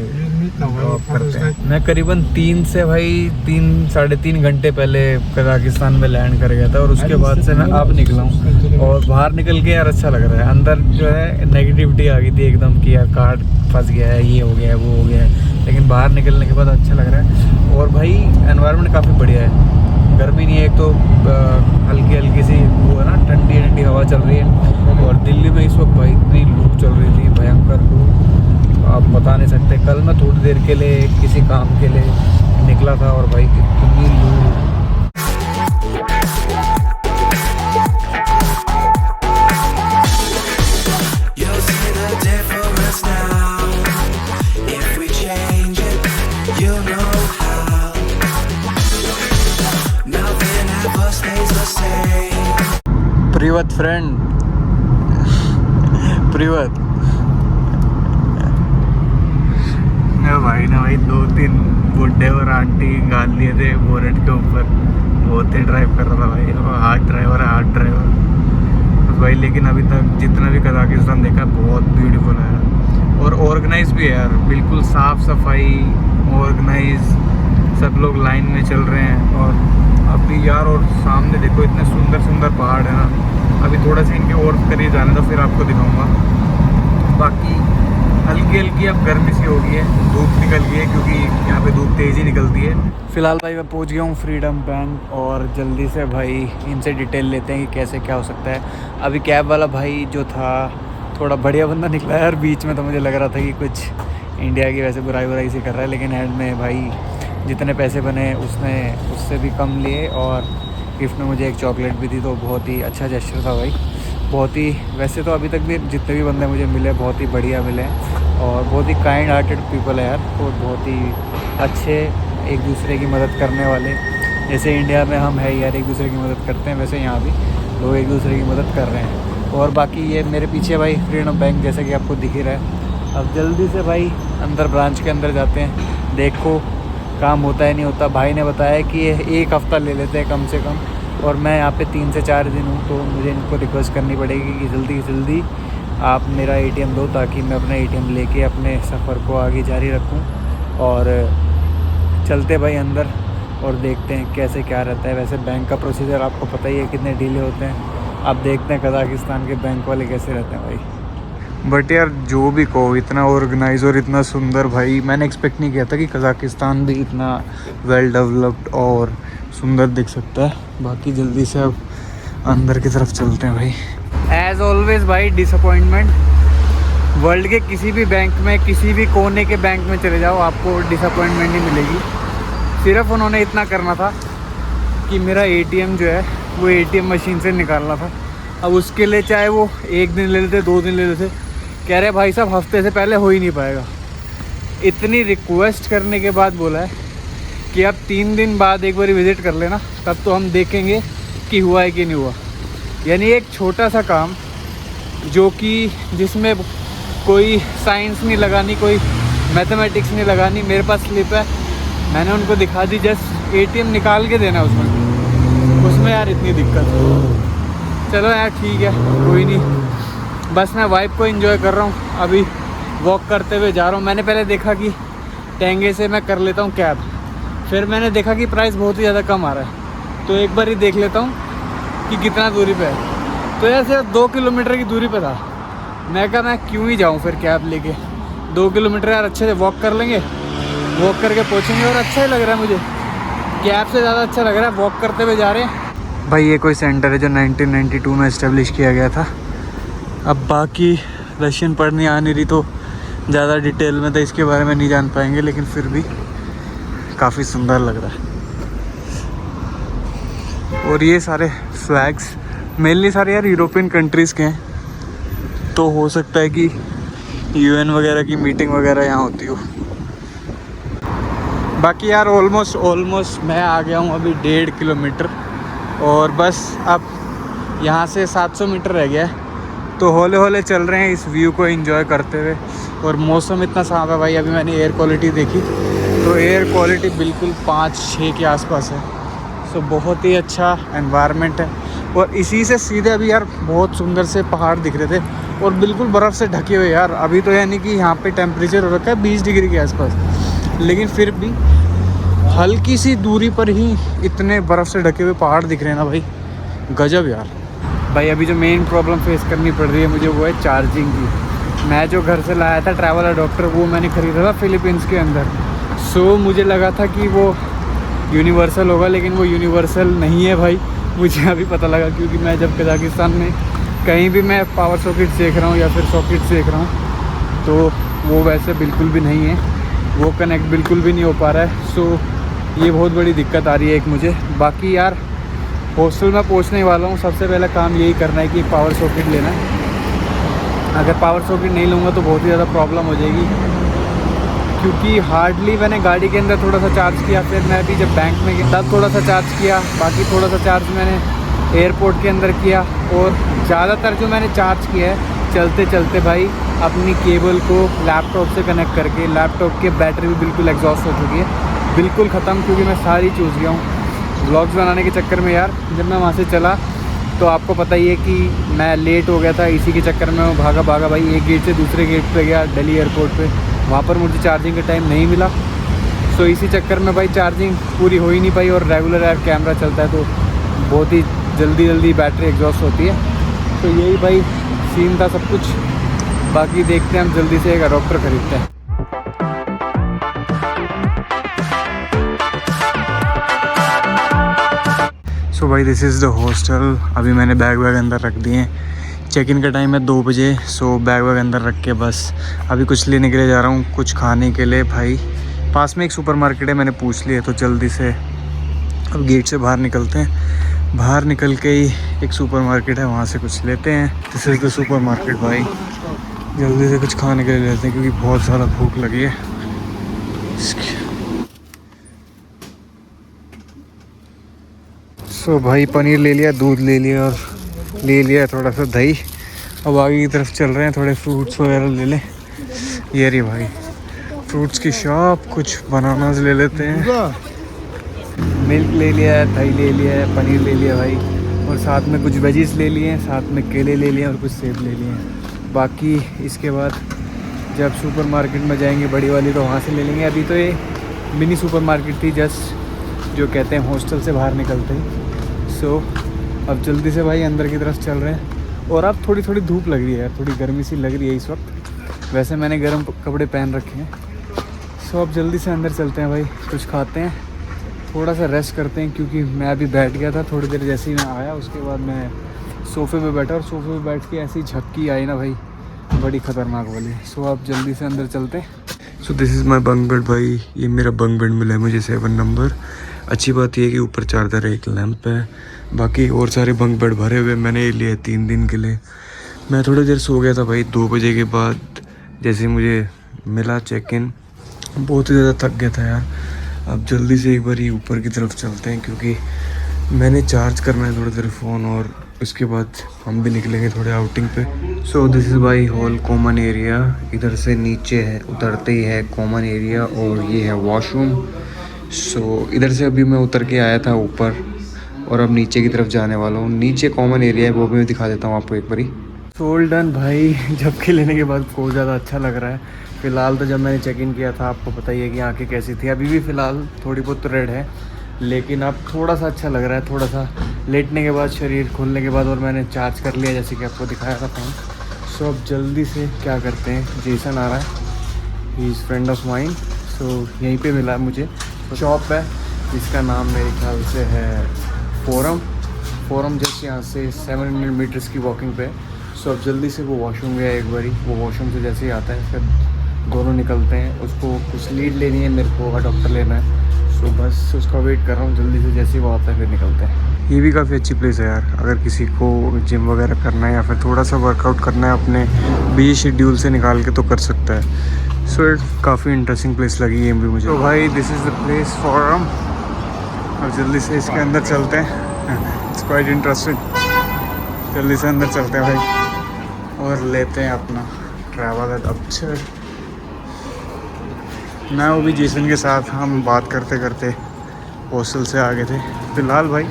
S1: ड्रॉप करते हैं। मैं करीबन 3 से भाई 3 साढ़े 3 घंटे पहले कजाकिस्तान में लैंड कर गया था और उसके बाद से मैं अब निकला हूँ और बाहर निकल के यार अच्छा लग रहा है। अंदर जो है नेगेटिविटी आ गई थी एकदम कि यार कार्ड फंस गया है, ये हो गया है, वो हो गया है, लेकिन बाहर निकलने के बाद अच्छा लग रहा है। और भाई एनवायरनमेंट काफ़ी बढ़िया है, गर्मी नहीं है, एक तो हल्की हल्की सी वो है ना ठंडी ठंडी हवा चल रही है। और दिल्ली में इस वक्त भाई इतनी लू चल रही थी, भयंकर लू, आप बता नहीं सकते। कल मैं थोड़ी देर के लिए किसी काम के लिए निकला था और भाई इतनी लू। प्रिवत फ्रेंड, प्रिवत भाई ना भाई 2-3 बुड्ढे और आंटी गाल लिए थे बोनेट के ऊपर, बहुत ही ड्राइव कर रहा था भाई, हार्ड ड्राइवर है, हार्ड ड्राइवर भाई। लेकिन अभी तक जितना भी कजाकिस्तान देखा बहुत ब्यूटीफुल है और ऑर्गेनाइज भी है यार, बिल्कुल साफ़ सफाई, ऑर्गेनाइज, सब लोग लाइन में चल रहे हैं। और अभी यार और सामने देखो इतने सुंदर सुंदर पहाड़ है ना। अभी थोड़ा सा इनके और करीब जाने तो फिर आपको दिखाऊंगा। बाकी हल्की हल्की अब गर्मी सी हो गई है, धूप निकल गई है क्योंकि यहाँ पे धूप तेज़ ही निकलती है। फ़िलहाल भाई मैं पहुँच गया हूँ फ्रीडम बैंक और जल्दी से भाई इनसे डिटेल लेते हैं कि कैसे क्या हो सकता है। अभी कैब वाला भाई जो था थोड़ा बढ़िया बंदा निकला यार, बीच में तो मुझे लग रहा था कि कुछ इंडिया की वैसे बुराई से कर रहा है, लेकिन एंड में भाई जितने पैसे बने उसने उससे भी कम लिए और गिफ्ट में मुझे एक चॉकलेट भी दी, तो बहुत ही अच्छा जेस्चर था भाई। बहुत ही वैसे तो अभी तक भी जितने भी बंदे मुझे मिले बहुत ही बढ़िया मिले और बहुत ही काइंड हार्टेड पीपल है यार, और बहुत ही अच्छे, एक दूसरे की मदद करने वाले। जैसे इंडिया में हम है यार एक दूसरे की मदद करते हैं, वैसे यहाँ भी लोग एक दूसरे की मदद कर रहे हैं। और बाकी ये मेरे पीछे भाई फ्रीडम बैंक जैसे कि आपको दिख ही रहा है। अब जल्दी से भाई अंदर ब्रांच के अंदर जाते हैं, देखो काम होता है नहीं होता। भाई ने बताया कि ये 1 हफ़्ता ले लेते हैं कम से कम, और मैं यहाँ पे 3 से 4 दिन हूँ, तो मुझे इनको रिक्वेस्ट करनी पड़ेगी कि जल्दी से जल्दी आप मेरा ATM दो ताकि मैं अपना ATM लेके अपने सफ़र को आगे जारी रखूँ। और चलते भाई अंदर और देखते हैं कैसे क्या रहता है। वैसे बैंक का प्रोसीजर आपको पता ही है कितने डीले होते हैं। अब देखते हैं कजाकिस्तान के बैंक वाले कैसे रहते हैं भाई। बट यार जो भी कहो, इतना ऑर्गेनाइज और इतना सुंदर भाई, मैंने एक्सपेक्ट नहीं किया था कि कजाकिस्तान भी इतना वेल डेवलप्ड और सुंदर दिख सकता है। बाकी जल्दी से अब अंदर की तरफ चलते हैं भाई। एज़ ऑलवेज़ भाई डिसअपॉइंटमेंट, वर्ल्ड के किसी भी बैंक में, किसी भी कोने के बैंक में चले जाओ आपको डिसअपॉइंटमेंट नहीं मिलेगी। सिर्फ उन्होंने इतना करना था कि मेरा ATM जो है वो ATM मशीन से निकालना था। अब उसके लिए चाहे वो 1 दिन ले लेते, 2 दिन ले लेते, कह रहे भाई साहब हफ्ते से पहले हो ही नहीं पाएगा। इतनी रिक्वेस्ट करने के बाद बोला है कि आप 3 दिन बाद एक बार विज़िट कर लेना, तब तो हम देखेंगे कि हुआ है कि नहीं हुआ। यानी एक छोटा सा काम जो कि जिसमें कोई साइंस नहीं लगानी, कोई मैथमेटिक्स नहीं लगानी। मेरे पास स्लिप है, मैंने उनको दिखा दी, जस्ट ATM निकाल के देना उसमें यार इतनी दिक्कत। चलो यार ठीक है, कोई नहीं, बस मैं वाइब को एंजॉय कर रहा हूँ। अभी वॉक करते हुए जा रहा हूँ। मैंने पहले देखा कि टेंगे से मैं कर लेता हूँ कैब, फिर मैंने देखा कि प्राइस बहुत ही ज़्यादा कम आ रहा है, तो एक बार ही देख लेता हूँ कि कितना दूरी पे है। तो ऐसे 2 किलोमीटर की दूरी पे था। मैं कहा मैं क्यों ही जाऊँ फिर कैब लेके। 2 किलोमीटर यार अच्छे से वॉक कर लेंगे, वॉक करके पहुँचेंगे। और अच्छा ही लग रहा है मुझे, कैब से ज़्यादा अच्छा लग रहा है वॉक करते हुए जा रहे हैं। भाई ये कोई सेंटर है जो 1992 में इस्टेब्लिश किया गया था। अब बाकी रशियन पढ़नी आ नहीं रही तो ज़्यादा डिटेल में तो इसके बारे में नहीं जान पाएंगे, लेकिन फिर भी काफ़ी सुंदर लग रहा है। और ये सारे फ्लैग्स मेनली सारे यार यूरोपियन कंट्रीज़ के हैं, तो हो सकता है कि यूएन वगैरह की मीटिंग वगैरह यहाँ होती हो। बाकी यार ऑलमोस्ट मैं आ गया हूँ अभी 1.5 किलोमीटर, और बस अब यहाँ से 700 मीटर रह गया है। तो हौले हौले चल रहे हैं इस व्यू को एंजॉय करते हुए। और मौसम इतना साफ है भाई। अभी मैंने एयर क्वालिटी देखी तो एयर क्वालिटी बिल्कुल 5-6 के आसपास है। सो बहुत ही अच्छा एनवायरनमेंट है। और इसी से सीधे अभी यार बहुत सुंदर से पहाड़ दिख रहे थे और बिल्कुल बर्फ़ से ढके हुए यार। अभी तो यानी कि यहाँ पे टेम्परेचर हो रखा है 20 डिग्री के आसपास, लेकिन फिर भी हल्की सी दूरी पर ही इतने बर्फ़ से ढके हुए पहाड़ दिख रहे हैं ना भाई, गजब यार। भाई अभी जो मेन प्रॉब्लम फेस करनी पड़ रही है मुझे वो है चार्जिंग की। मैं जो घर से लाया था ट्रैवल अडॉप्टर, वो मैंने ख़रीदा था फिलीपींस के अंदर। सो मुझे लगा था कि वो यूनिवर्सल होगा, लेकिन वो यूनिवर्सल नहीं है भाई। मुझे अभी पता लगा, क्योंकि मैं जब कजाकिस्तान में कहीं भी मैं पावर सॉकेट देख रहा हूँ या फिर सॉकेट देख रहा हूँ तो वो वैसे बिल्कुल भी नहीं है, वो कनेक्ट बिल्कुल भी नहीं हो पा रहा है। सो ये बहुत बड़ी दिक्कत आ रही है एक मुझे। बाकी यार हॉस्टल में पहुंचने वाला हूँ, सबसे पहला काम यही करना है कि एक पावर सॉकेट लेना है। अगर पावर सॉकेट नहीं लूँगा तो बहुत ही ज़्यादा प्रॉब्लम हो जाएगी, क्योंकि हार्डली मैंने गाड़ी के अंदर थोड़ा सा चार्ज किया, फिर मैं अभी जब बैंक में गया तब थोड़ा सा चार्ज किया, बाकी थोड़ा सा चार्ज मैंने एयरपोर्ट के अंदर किया। और ज़्यादातर जो मैंने चार्ज किया है चलते चलते भाई अपनी केबल को लैपटॉप से कनेक्ट करके। लैपटॉप की बैटरी भी बिल्कुल एग्जॉस्ट हो चुकी है, बिल्कुल ख़त्म, क्योंकि मैं सारी चूज़ गया हूँ व्लॉग्स बनाने के चक्कर में। यार जब मैं वहाँ से चला तो आपको पता ही है कि मैं लेट हो गया था, इसी के चक्कर में मैं भागा भाई एक गेट से दूसरे गेट पे गया दिल्ली एयरपोर्ट पे। वहाँ पर मुझे चार्जिंग का टाइम नहीं मिला, सो इसी चक्कर में भाई चार्जिंग पूरी हो ही नहीं पाई। और रेगुलर यार कैमरा चलता है तो बहुत ही जल्दी बैटरी एग्जॉस्ट होती है। तो यही भाई सीन था सब कुछ। बाकी देखते हैं हम जल्दी से एक अडॉप्टर ख़रीदते हैं। सो भाई दिस इज़ द हॉस्टल। अभी मैंने बैग अंदर रख दिए हैं। चेक इन का टाइम है 2 बजे। सो बैग अंदर रख के बस अभी कुछ लेने के लिए जा रहा हूँ, कुछ खाने के लिए। भाई पास में एक सुपरमार्केट है, मैंने पूछ लिया, तो जल्दी से अब गेट से बाहर निकलते हैं। बाहर निकल के ही एक सुपरमार्केट है, वहाँ से कुछ लेते हैं। दिस इज़ द सुपरमार्केट भाई। जल्दी से कुछ खाने के लिए लेते हैं क्योंकि बहुत ज़्यादा भूख लगी है। सो भाई पनीर ले लिया, दूध ले लिया और ले लिया थोड़ा सा दही। अब आगे की तरफ चल रहे हैं, थोड़े फ्रूट्स वगैरह ले लें। ये रही भाई फ्रूट्स की शॉप, कुछ बनानास ले लेते हैं। मिल्क ले लिया है, दही ले लिया है, पनीर ले लिया भाई, और साथ में कुछ वेजीज ले लिए हैं, साथ में केले ले लिए और कुछ सेब ले लिए हैं। बाकी इसके बाद जब सुपरमार्केट में जाएंगे बड़ी वाली तो वहाँ से ले लेंगे। अभी तो ये मिनी सुपरमार्केट थी, जस्ट जो कहते हैं हॉस्टल से बाहर निकलते हैं। सो अब जल्दी से भाई अंदर की तरफ चल रहे हैं। और अब थोड़ी धूप लग रही है यार, थोड़ी गर्मी सी लग रही है इस वक्त। वैसे मैंने गर्म कपड़े पहन रखे हैं। सो अब जल्दी से अंदर चलते हैं भाई, कुछ खाते हैं, थोड़ा सा रेस्ट करते हैं, क्योंकि मैं अभी बैठ गया था थोड़ी देर। जैसे ही मैं आया उसके बाद मैं सोफ़े पे बैठा, और सोफ़े पे बैठ के ऐसी झपकी आई ना भाई, बड़ी ख़तरनाक वाली। सो अब जल्दी से अंदर चलते हैं। So this is my bunk bed भाई। ये मेरा बंक बेड मिला है मुझे 7 नंबर। अच्छी बात यह है कि ऊपर चार्जर है, एक लैंप है, बाकी और सारे बंक बेड भरे हुए मैंने लिए 3 दिन के लिए। मैं थोड़ी देर सो गया था भाई 2 बजे के बाद, जैसे मुझे मिला चेक इन। बहुत ही ज़्यादा थक गया था यार। अब जल्दी से एक बार ही ऊपर की तरफ चलते हैं, क्योंकि मैंने चार्ज करना है थोड़ी देर फ़ोन, और उसके बाद हम भी निकलेंगे थोड़े आउटिंग पे। So this is by hall common area. इधर से नीचे है, उतरते ही है कॉमन एरिया, और ये है वॉशरूम। सो इधर से अभी मैं उतर के आया था ऊपर, और अब नीचे की तरफ जाने वाला हूँ। नीचे कॉमन एरिया है, वो भी मैं दिखा देता हूँ आपको एक बारी। सोल डन भाई। झपकी लेने के बाद बहुत ज़्यादा अच्छा लग रहा है। फ़िलहाल तो जब मैंने चेक इन किया था आपको पता ही है कि आंखें कैसी थी। अभी भी फ़िलहाल थोड़ी बहुत रेड है, लेकिन अब थोड़ा सा अच्छा लग रहा है। थोड़ा सा लेटने के बाद, शरीर खोलने के बाद, और मैंने चार्ज कर लिया जैसे कि आपको दिखाया था फ़ोन। सो अब जल्दी से क्या करते हैं, जेसन आ रहा है, he is friend of mine. So यहीं पे मिला मुझे, शॉप है जिसका नाम मेरे ख्याल से है फोरम जस्ट यहाँ से 700 मीटर्स की वॉकिंग पे। सो अब जल्दी से वो वॉशरूम गया एक बारी, वो वॉशरूम से जैसे ही आता है फिर दोनों निकलते हैं। उसको कुछ लीड लेनी है, मेरे को डॉक्टर लेना है। सो बस उसका वेट कर रहा हूँ, जल्दी से जैसे ही वो आता है फिर निकलते हैं। ये भी काफ़ी अच्छी प्लेस है यार, अगर किसी को जिम वगैरह करना है या फिर थोड़ा सा वर्कआउट करना है अपने बिजी शेड्यूल से निकाल के तो कर सकता है। सो काफ़ी इंटरेस्टिंग प्लेस लगी ये भी मुझे। तो भाई this is the place forum, और जल्दी से इसके अंदर चलते हैं। It's quite interesting. जल्दी से अंदर चलते हैं भाई और लेते हैं अपना ट्रैवल एडवेंचर। मैं वो भी जेसन के साथ हम बात करते करते हॉस्टल से आ गए थे। फ़िलहाल भाई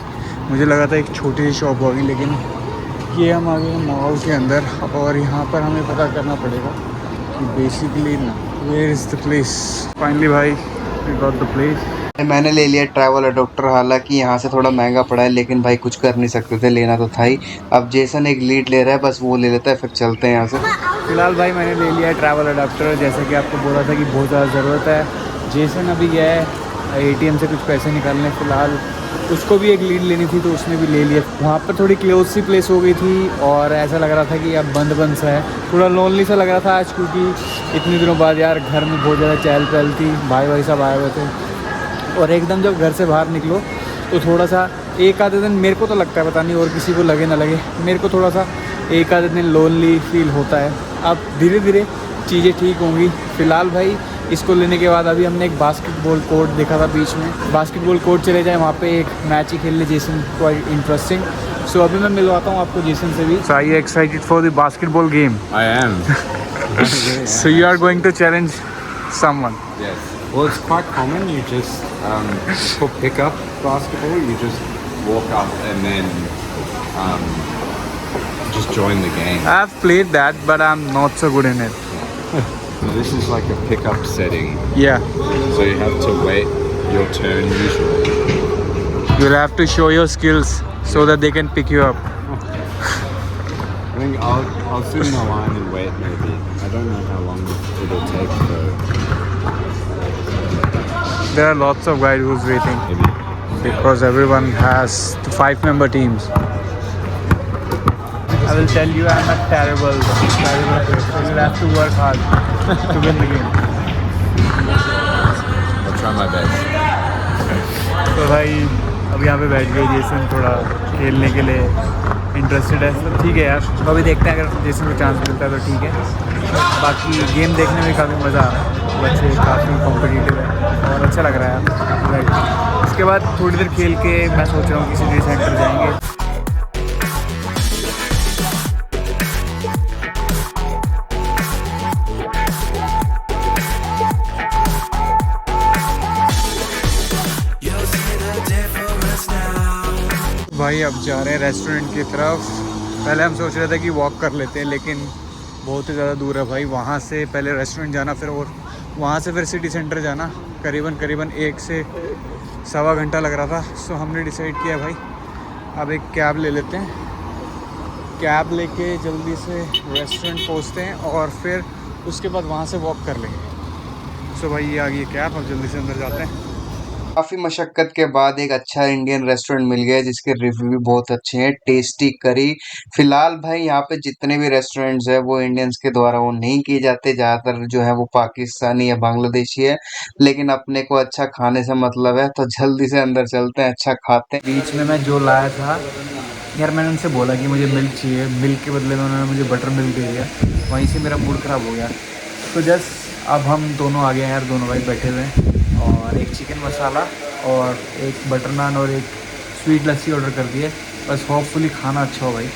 S1: मुझे लगा था एक छोटी सी शॉप होगी, लेकिन ये हम आ गए मॉल के अंदर, और यहाँ पर हमें पता करना पड़ेगा कि बेसिकली ना where is the place. Finally भाई वी गॉट द प्लेस।
S2: मैंने ले लिया ट्रैवल अडॉप्टर, हालांकि यहाँ से थोड़ा महंगा पड़ा है, लेकिन भाई कुछ कर नहीं सकते थे, लेना तो था ही। अब जेसन एक लीड ले रहा है, बस वो ले लेता है, फिर चलते हैं यहाँ से।
S1: फ़िलहाल भाई मैंने ले लिया है ट्रैवल अडाप्टर, जैसे कि आपको बोला था कि बहुत ज़्यादा ज़रूरत है। जेसन अभी गया है एटीएम से कुछ पैसे निकालने, फ़िलहाल उसको भी एक लीड लेनी थी तो उसने भी ले लिया। वहाँ पर थोड़ी क्लोज सी प्लेस हो गई थी और ऐसा लग रहा था कि अब बंद बंद सा है, थोड़ा लोनली सा लग रहा था आज, क्योंकि इतने दिनों बाद यार घर में बहुत ज़्यादा चहल पहल थी, भाई सब आए हुए थे, और एकदम जब घर से बाहर निकलो तो थोड़ा सा एक आधे दिन, मेरे को तो लगता है, पता नहीं और किसी को लगे ना लगे, मेरे को थोड़ा सा एक आधे दिन लोनली फील होता है। अब धीरे धीरे चीज़ें ठीक होंगी। फ़िलहाल भाई इसको लेने के बाद अभी हमने एक बास्केटबॉल कोर्ट देखा था बीच में, बास्केटबॉल कोर्ट चले जाए, वहाँ पे एक मैच ही खेलने जेसन, क्वाइट इंटरेस्टिंग। सो अभी मैं मिलवाता हूँ आपको जेसन से भी। So are you excited for the basketball game?
S3: I am.
S1: So you are going to challenge someone?
S3: Yes. Well, it's quite common. You just it's called pickup basketball. You just walk up and then um, just join the game.
S1: I've played that, but I'm not so good in it.
S3: So this is like a pickup setting.
S1: Yeah.
S3: So you have to wait your turn usually.
S1: You'll have to show your skills so that they can pick you up.
S3: I think I'll sit in the line and wait maybe. I don't know how long it'll take though.
S1: There are lots of guys who's waiting
S3: Maybe.
S1: because everyone has 5-member teams. I will tell you, I'm a terrible player. So you'll have to work hard to win the game.
S3: I'll try my best.
S1: तो भाई अब यहाँ पे बैठ गए Jason, थोड़ा खेलने के लिए इंटरेस्टेड है, तो ठीक है यार। तो अभी देखते हैं, अगर जेसन को चांस मिलता है तो ठीक है। बाकी गेम देखने में काफ़ी मज़ा आ रहा है, बच्चे काफ़ी कॉम्पिटिटिव है और अच्छा लग रहा है यार। इसके बाद थोड़ी देर खेल के मैं सोच रहा हूँ किसी सिटी सेंटर जाएंगे। भाई अब जा रहे हैं रेस्टोरेंट की तरफ। पहले हम सोच रहे थे कि वॉक कर लेते हैं, लेकिन बहुत ही ज़्यादा दूर है भाई। वहाँ से पहले रेस्टोरेंट जाना, फिर और वहाँ से फिर सिटी सेंटर जाना, करीबन 1 से सवा घंटा लग रहा था। सो हमने डिसाइड किया भाई अब एक कैब ले लेते हैं, कैब लेके जल्दी से रेस्टोरेंट पहुँचते हैं और फिर उसके बाद वहाँ से वॉक कर लेंगे। सो भाई ये आ गई कैब, अब जल्दी से अंदर जाते हैं।
S2: काफी मशक्कत के बाद एक अच्छा इंडियन रेस्टोरेंट मिल गया जिसके रिव्यू भी बहुत अच्छे हैं, टेस्टी करी। फिलहाल भाई यहाँ पे जितने भी रेस्टोरेंट्स है वो इंडियंस के द्वारा वो नहीं किए जाते, ज्यादातर जो है वो पाकिस्तानी या बांग्लादेशी है, लेकिन अपने को अच्छा खाने से मतलब है, तो जल्दी से अंदर चलते हैं, अच्छा खाते हैं।
S1: बीच में मैं जो लाया था यार, मैंने उनसे बोला कि मुझे मिल्क चाहिए, मिल्क के बदले में उन्होंने मुझे बटर मिल्क दे दिया, वहीं से मेरा मूड ख़राब हो गया। तो जस्ट अब हम दोनों आ गए हैं यार, दोनों भाई बैठे हुए हैं, और एक चिकन मसाला और एक बटर नान और एक स्वीट लस्सी ऑर्डर कर दिए। बस होपफुली खाना अच्छा हो भाई।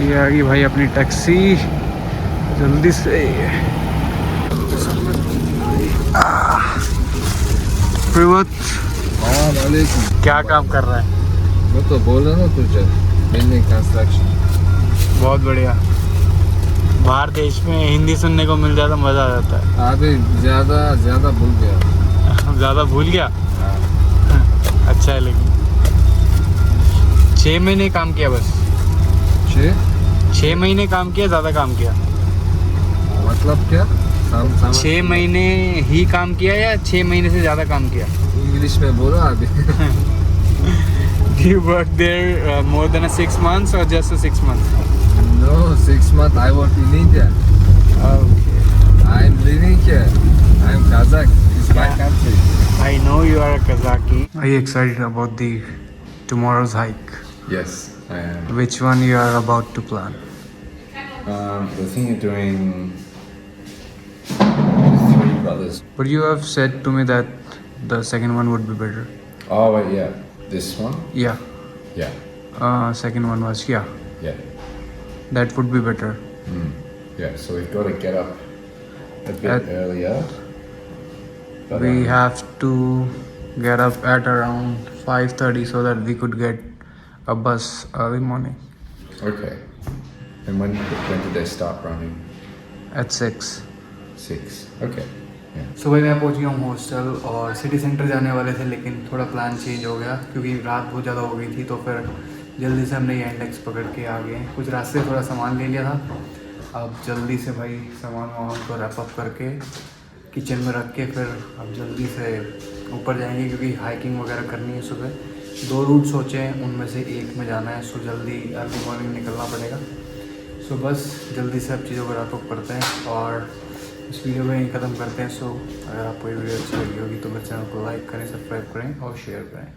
S1: ये आ गई भाई अपनी टैक्सी, जल्दी से। क्या काम कर रहा है?
S3: वो तो बोला ना तुझे, बिल्डिंग कंस्ट्रक्शन।
S1: बहुत बढ़िया। बाहर देश में हिंदी सुनने को मिल जाता, मज़ा आ जाता है।
S3: अभी ज़्यादा भूल गया।
S1: ज़्यादा भूल गया? अच्छा है, लेकिन 6 महीने काम किया बस। 6 महीने काम किया, ज़्यादा काम किया?
S3: मतलब क्या?
S1: 6 महीने ही काम किया या 6 महीने से ज़्यादा काम किया?
S3: इंग्लिश में बोलो अभी।
S1: Do you work there more than 6 months or just 6 months?
S3: No, 6 months. I work in India.
S1: Okay.
S3: I'm living here. I'm Kazakh. It's my country.
S1: I know you are a Kazaki. Are you excited about the tomorrow's hike?
S3: Yes, I am.
S1: Which one you are about to plan?
S3: The thing you're doing, Three Brothers.
S1: But you have said to me that the second one would be better.
S3: Oh wait, yeah. This one?
S1: Yeah.
S3: Yeah,
S1: Second one was yeah.
S3: yeah.
S1: That would be better.
S3: Yeah, so we've got to get up a bit earlier. But,
S1: We have to get up at around 5:30 so that we could get a bus early morning
S3: okay. And when did they start running?
S1: at 6.
S3: 6. Okay. Yeah.
S1: सुबह मैं पहुंच गया हूँ hostel और city centre जाने वाले थे, लेकिन थोड़ा प्लान चेंज हो गया क्योंकि रात बहुत ज़्यादा हो गई थी। तो फिर जल्दी से हमने ये इंडेक्स पकड़ के आ गए। कुछ रास्ते थोड़ा सामान ले लिया था। अब जल्दी से भाई सामान वामान को रैप अप करके किचन में रख के फिर अब जल्दी से ऊपर जाएंगे क्योंकि हाइकिंग वगैरह करनी है। सुबह 2 रूट सोचे हैं, उनमें से एक में जाना है। सो जल्दी अर्ली मॉर्निंग निकलना पड़ेगा। सो बस जल्दी से अब चीज़ों को रैप अप करते हैं और इस वीडियो को यहीं ख़त्म करते हैं। सो अगर आपको ये वीडियो अच्छी लगी होगी तो मेरे चैनल को लाइक करें, सब्सक्राइब करें और शेयर करें।